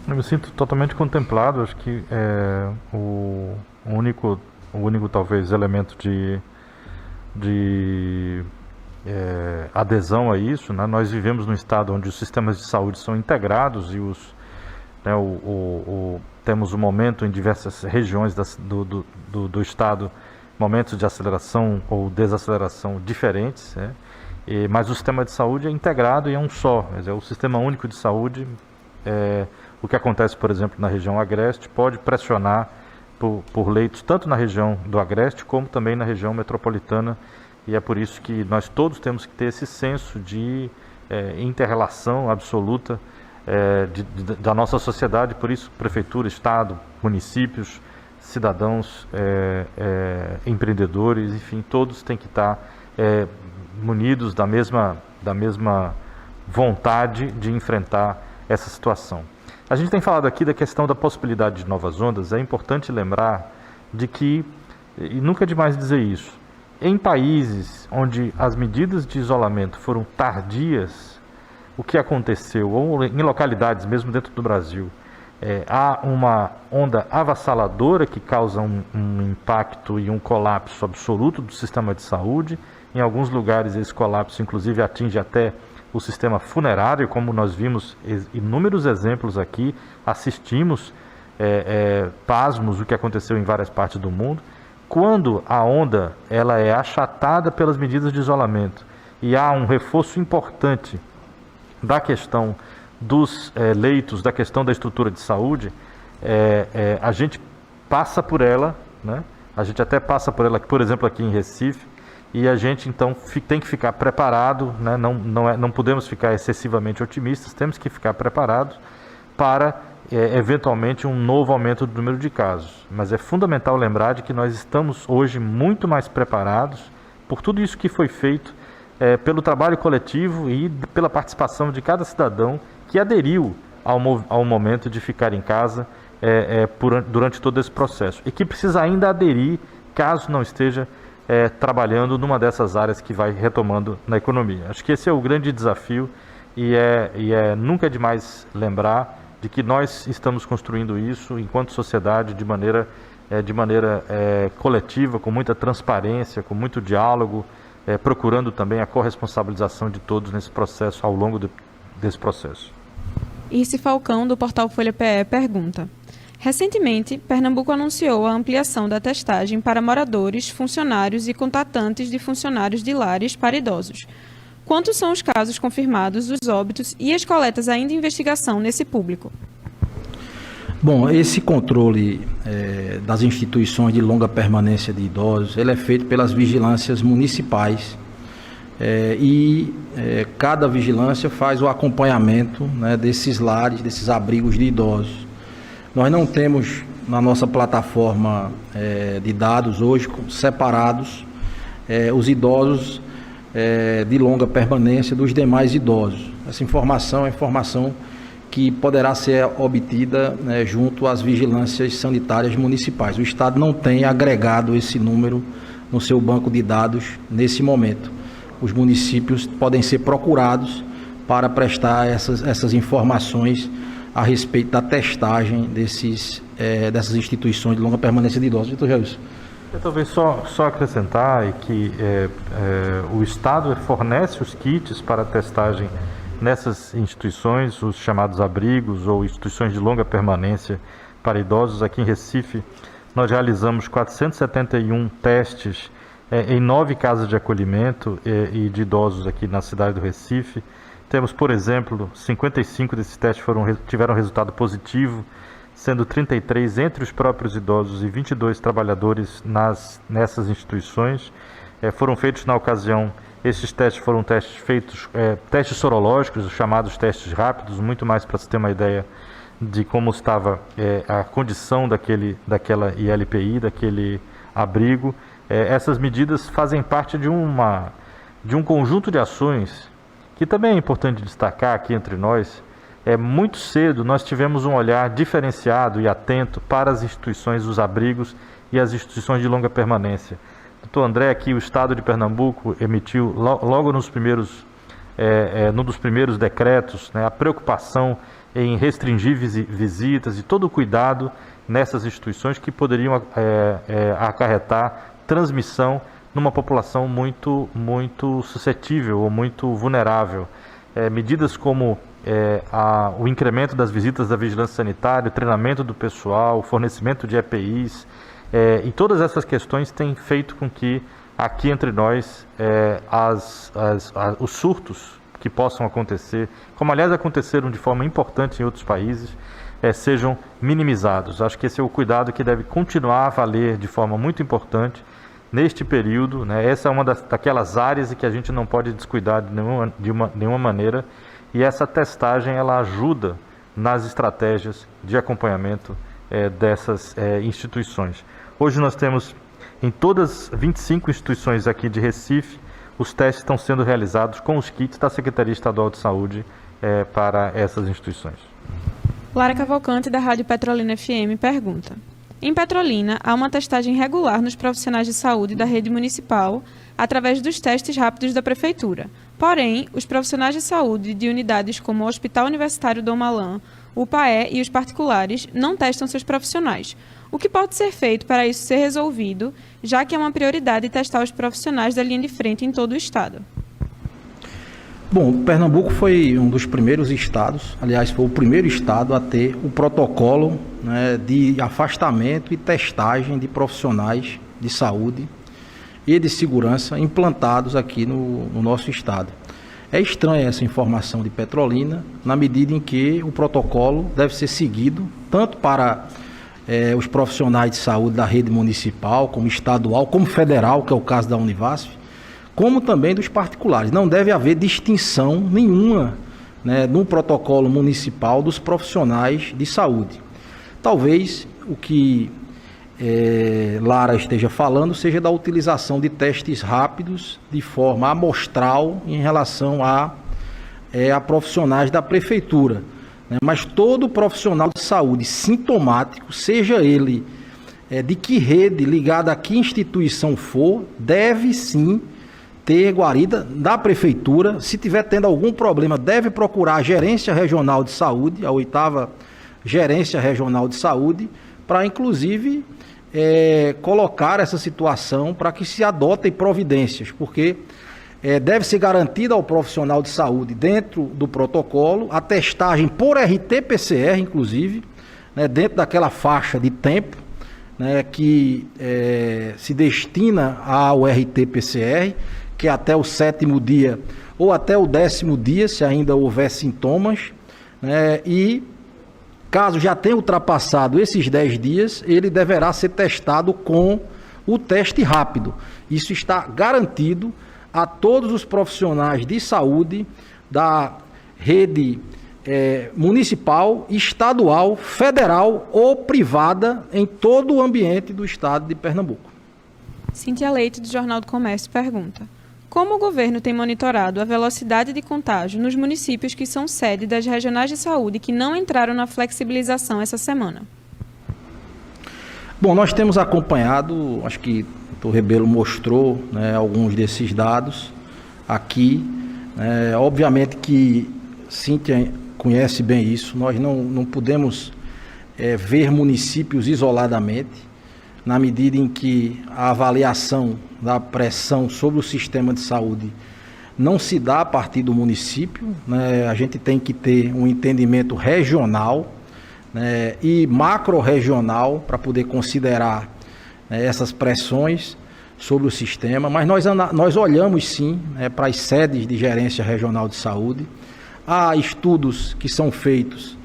Eu me sinto totalmente contemplado. Acho que o único talvez elemento de adesão a isso, né? Nós vivemos num estado onde os sistemas de saúde são integrados e temos um momento em diversas regiões do estado, momentos de aceleração ou desaceleração diferentes, né? Mas o sistema de saúde é integrado e é um só. Quer dizer, o sistema único de saúde, o que acontece, por exemplo, na região agreste, pode pressionar por leitos tanto na região do agreste como também na região metropolitana, e é por isso que nós todos temos que ter esse senso de inter-relação absoluta da nossa sociedade. Por isso, prefeitura, estado, municípios, cidadãos, empreendedores, enfim, todos têm que estar munidos da mesma vontade de enfrentar essa situação. A gente tem falado aqui da questão da possibilidade de novas ondas. É importante lembrar de que, e nunca é demais dizer isso, em países onde as medidas de isolamento foram tardias, o que aconteceu, ou em localidades mesmo dentro do Brasil, há uma onda avassaladora que causa um impacto e um colapso absoluto do sistema de saúde. Em alguns lugares esse colapso inclusive atinge até o sistema funerário, como nós vimos inúmeros exemplos aqui, assistimos pasmos o que aconteceu em várias partes do mundo. Quando a onda ela é achatada pelas medidas de isolamento e há um reforço importante da questão dos leitos, da questão da estrutura de saúde, a gente passa por ela, né? A gente até passa por ela, por exemplo, aqui em Recife, e a gente então tem que ficar preparado, né? Não podemos ficar excessivamente otimistas, temos que ficar preparados para eventualmente um novo aumento do número de casos. Mas é fundamental lembrar de que nós estamos hoje muito mais preparados por tudo isso que foi feito, pelo trabalho coletivo e pela participação de cada cidadão que aderiu ao momento de ficar em casa durante todo esse processo, e que precisa ainda aderir caso não esteja trabalhando numa dessas áreas que vai retomando na economia. Acho que esse é o grande desafio, e nunca é demais lembrar de que nós estamos construindo isso enquanto sociedade de maneira coletiva, com muita transparência, com muito diálogo, procurando também a corresponsabilização de todos nesse processo, ao longo desse processo. Irce Falcão, do portal Folha PE, pergunta: recentemente, Pernambuco anunciou a ampliação da testagem para moradores, funcionários e contatantes de funcionários de lares para idosos. Quantos são os casos confirmados, os óbitos e as coletas ainda em investigação nesse público? Bom, esse controle das instituições de longa permanência de idosos, ele é feito pelas vigilâncias municipais, cada vigilância faz o acompanhamento, né, desses lares, desses abrigos de idosos. Nós não temos na nossa plataforma de dados hoje separados os idosos de longa permanência dos demais idosos. Essa informação é informação que poderá ser obtida, né, junto às vigilâncias sanitárias municipais. O Estado não tem agregado esse número no seu banco de dados nesse momento. Os municípios podem ser procurados para prestar essas informações a respeito da testagem dessas instituições de longa permanência de idosos. Vitor Jair. Eu talvez só acrescentar que o Estado fornece os kits para testagem nessas instituições, os chamados abrigos ou instituições de longa permanência para idosos. Aqui em Recife, nós realizamos 471 testes em 9 casas de acolhimento e de idosos aqui na cidade do Recife. Temos, por exemplo, 55 desses testes tiveram resultado positivo, sendo 33 entre os próprios idosos e 22 trabalhadores nessas instituições. Foram feitos na ocasião, esses testes foram testes sorológicos, os chamados testes rápidos, muito mais para se ter uma ideia de como estava a condição daquela ILPI, daquele abrigo. Essas medidas fazem parte de um conjunto de ações que também é importante destacar aqui entre nós. Muito cedo nós tivemos um olhar diferenciado e atento para as instituições, os abrigos e as instituições de longa permanência. Doutor André, aqui o Estado de Pernambuco emitiu logo num dos primeiros decretos, né, a preocupação em restringir visitas e todo o cuidado nessas instituições que poderiam acarretar transmissão numa população muito suscetível ou muito vulnerável. Medidas como o incremento das visitas da vigilância sanitária, o treinamento do pessoal, o fornecimento de EPIs, e todas essas questões têm feito com que aqui entre nós os surtos que possam acontecer, como aliás aconteceram de forma importante em outros países, sejam minimizados. Acho que esse é o cuidado que deve continuar a valer de forma muito importante neste período, né? Essa é uma daquelas áreas em que a gente não pode descuidar de nenhuma maneira, e essa testagem ela ajuda nas estratégias de acompanhamento dessas instituições. Hoje nós temos em todas as 25 instituições aqui de Recife, os testes estão sendo realizados com os kits da Secretaria Estadual de Saúde para essas instituições. Lara Cavalcante, da Rádio Petrolina FM, pergunta: em Petrolina, há uma testagem regular nos profissionais de saúde da rede municipal através dos testes rápidos da Prefeitura. Porém, os profissionais de saúde de unidades como o Hospital Universitário Dom Malan, o PAE e os particulares não testam seus profissionais. O que pode ser feito para isso ser resolvido, já que é uma prioridade testar os profissionais da linha de frente em todo o estado? Bom, Pernambuco foi um dos primeiros estados, aliás, foi o primeiro estado a ter o protocolo, né, de afastamento e testagem de profissionais de saúde e de segurança implantados aqui no nosso estado. É estranha essa informação de Petrolina, na medida em que o protocolo deve ser seguido tanto para os profissionais de saúde da rede municipal, como estadual, como federal, que é o caso da Univasf, como também dos particulares. Não deve haver distinção nenhuma, né, no protocolo municipal dos profissionais de saúde. Talvez o que Lara esteja falando seja da utilização de testes rápidos de forma amostral em relação a profissionais da prefeitura, né? Mas todo profissional de saúde sintomático, seja ele de que rede, ligada a que instituição for, deve sim ter guarida da prefeitura. Se tiver tendo algum problema, deve procurar a Gerência Regional de Saúde, a 8ª Gerência Regional de Saúde, para inclusive colocar essa situação para que se adotem providências, porque deve ser garantida ao profissional de saúde, dentro do protocolo, a testagem por RT-PCR, inclusive, né, dentro daquela faixa de tempo, né, que se destina ao RT-PCR, que é até o 7º dia ou até o 10º dia, se ainda houver sintomas, né, e caso já tenha ultrapassado esses 10 dias, ele deverá ser testado com o teste rápido. Isso está garantido a todos os profissionais de saúde da rede municipal, estadual, federal ou privada em todo o ambiente do estado de Pernambuco. Cíntia Leite, do Jornal do Comércio, pergunta: como o governo tem monitorado a velocidade de contágio nos municípios que são sede das regionais de saúde que não entraram na flexibilização essa semana? Bom, nós temos acompanhado, acho que o doutor Rebelo mostrou, né, alguns desses dados aqui. Obviamente que Cíntia conhece bem isso, nós não podemos ver municípios isoladamente, na medida em que a avaliação da pressão sobre o sistema de saúde não se dá a partir do município, né? A gente tem que ter um entendimento regional, né, e macro-regional para poder considerar, né, essas pressões sobre o sistema, mas nós olhamos sim, né, para as sedes de gerência regional de saúde. Há estudos que são feitos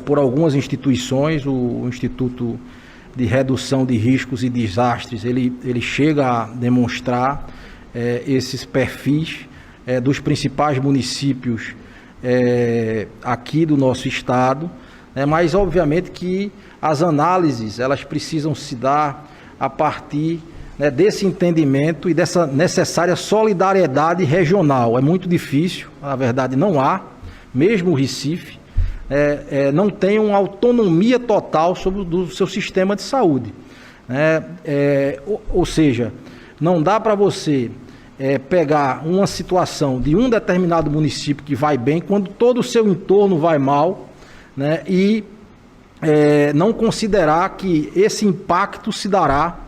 por algumas instituições. O Instituto de Redução de Riscos e Desastres, ele chega a demonstrar esses perfis dos principais municípios aqui do nosso estado, né, mas obviamente que as análises elas precisam se dar a partir, né, desse entendimento e dessa necessária solidariedade regional. É muito difícil, na verdade não há, mesmo o Recife não tem uma autonomia total sobre o seu sistema de saúde. né? Ou seja, não dá para você pegar uma situação de um determinado município que vai bem, quando todo o seu entorno vai mal, né? E não considerar que esse impacto se dará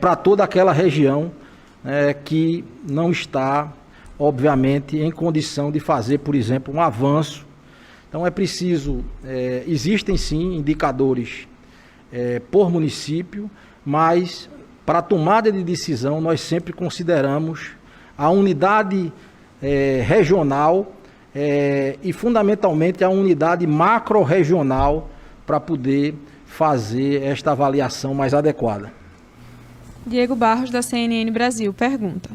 para toda aquela região que não está, obviamente, em condição de fazer, por exemplo, um avanço. Então é preciso, existem sim indicadores por município, mas para a tomada de decisão nós sempre consideramos a unidade regional e fundamentalmente a unidade macro-regional para poder fazer esta avaliação mais adequada. Diego Barros, da CNN Brasil, pergunta: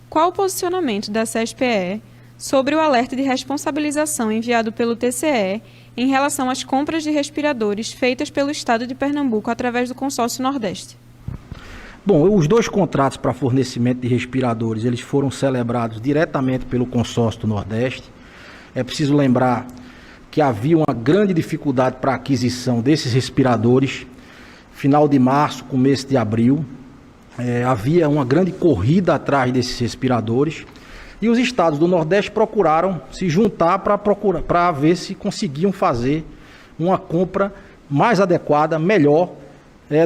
qual o posicionamento da CESPE sobre o alerta de responsabilização enviado pelo TCE em relação às compras de respiradores feitas pelo Estado de Pernambuco através do Consórcio Nordeste? Bom, os 2 contratos para fornecimento de respiradores, eles foram celebrados diretamente pelo Consórcio Nordeste. É preciso lembrar que havia uma grande dificuldade para a aquisição desses respiradores. Final de março, começo de abril, havia uma grande corrida atrás desses respiradores. E os estados do Nordeste procuraram se juntar para ver se conseguiam fazer uma compra mais adequada, melhor,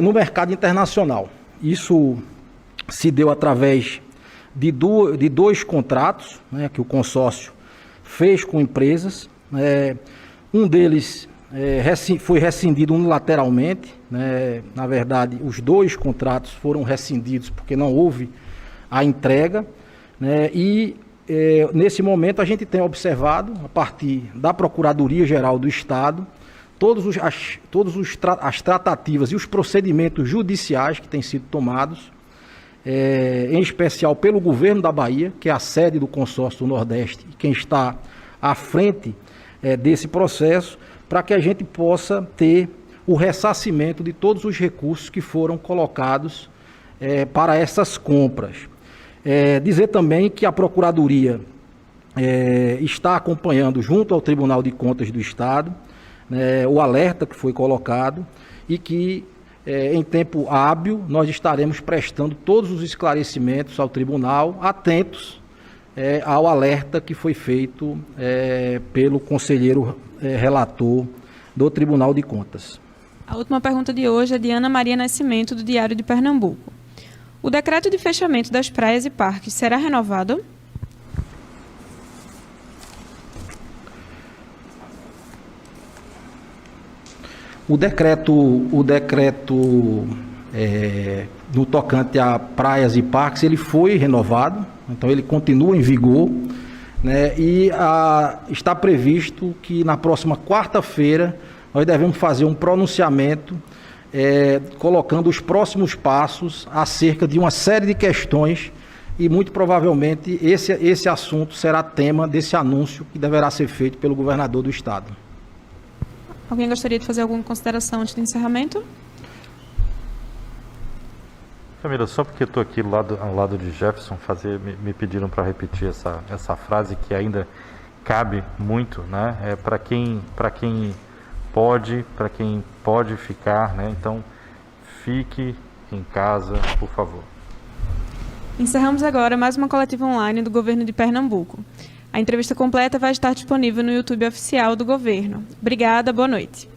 no mercado internacional. Isso se deu através de 2 contratos, né, que o consórcio fez com empresas. Um deles foi rescindido unilateralmente, né? Na verdade, os 2 contratos foram rescindidos porque não houve a entrega, né? E nesse momento a gente tem observado, a partir da Procuradoria-Geral do Estado, as tratativas e os procedimentos judiciais que têm sido tomados, em especial pelo governo da Bahia, que é a sede do Consórcio do Nordeste, e quem está à frente desse processo, para que a gente possa ter o ressarcimento de todos os recursos que foram colocados para essas compras. Dizer também que a Procuradoria está acompanhando, junto ao Tribunal de Contas do Estado, o alerta que foi colocado e que, em tempo hábil, nós estaremos prestando todos os esclarecimentos ao tribunal, atentos ao alerta que foi feito pelo conselheiro relator do Tribunal de Contas. A última pergunta de hoje é de Ana Maria Nascimento, do Diário de Pernambuco. O decreto de fechamento das praias e parques será renovado? O decreto no tocante a praias e parques, ele foi renovado, então ele continua em vigor, né? E está previsto que na próxima quarta-feira nós devemos fazer um pronunciamento colocando os próximos passos acerca de uma série de questões e muito provavelmente esse assunto será tema desse anúncio que deverá ser feito pelo governador do estado. Alguém gostaria de fazer alguma consideração antes do encerramento? Camila, só porque eu estou aqui ao lado de Jefferson, me pediram para repetir essa frase que ainda cabe muito, né? Para quem pode ficar, né? Então, fique em casa, por favor. Encerramos agora mais uma coletiva online do Governo de Pernambuco. A entrevista completa vai estar disponível no YouTube oficial do Governo. Obrigada, boa noite.